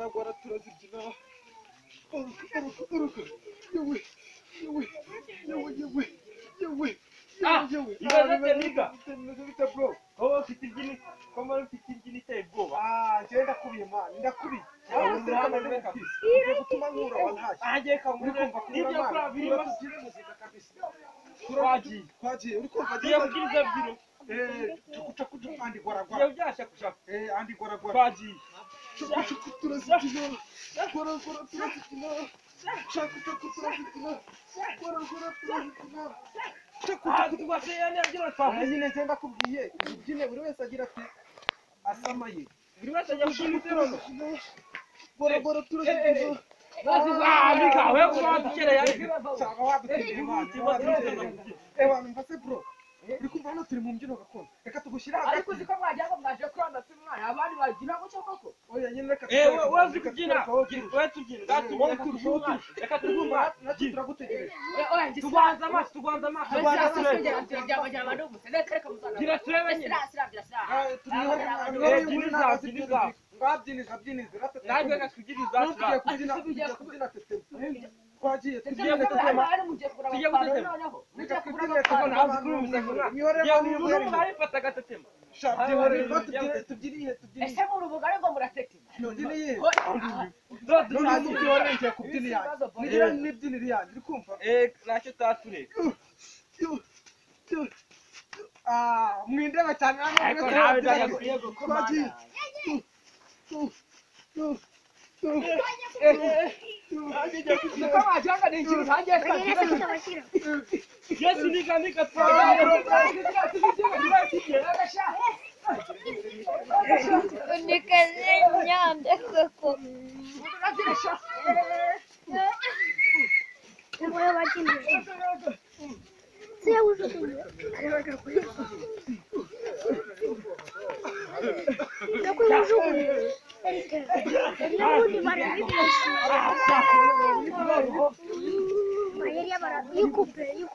gora turazikina uruka yewe Ibaze niga. bita bro Wowe ufite ibyini, koma ufite ibyini iteye ubwoba. njye ndakubiye man ndakubiye gutuma nkura wantashye Agiye kamure nibyo kora birimo muzika kabisa twagiye uri kumva tugiye kugira byiro tukuca andi gora iyo byasha kushaka andi gora twagiye turazikina gora turazikina shaka turazikina gora turazikina twase yani abyiro twavuze nyine nze ndakubwiye ubyine buri wese agira ati asamaye buri wese ajya kugira gora turazikina Mika wewe kwa tukere yani cyangwa wadutegeye imana ewa mvase bro uri kumva hano turi mu mbyino gakondo reka tugushyira hagati ariko uziko mwagira ngo mwaje kurana si mwana abandi bagira ngo cyo koko oya nyine reka wewe uzi kubyina wewe tubyina gatumye kubyina reka tugumba natwe turagutegereje oya tugwanza amaso gira turebe nyine babyiniza najwe gatugiriza tugiye kubyina tetema twagiye tugiye gutema tugiye gutema reka tubyine umuntu arifata gatetema tubyiniye ese mu rubuga ariko muratetema tubyiniye dodo none mubyoneye kubyina yanjye nigira nibyinira yanjye uri kumva nacyo tature mwindeba cyane ariko nawe ndagakwiye gukoma niko mwagira ngo ni ikintu ntangiye Yesu nika Никогда кoko. Agora vai te ver. Você usa tudo. Eu conheço o jogo. Ele é muito maravilhoso. Mas ele é barato. E o cupê?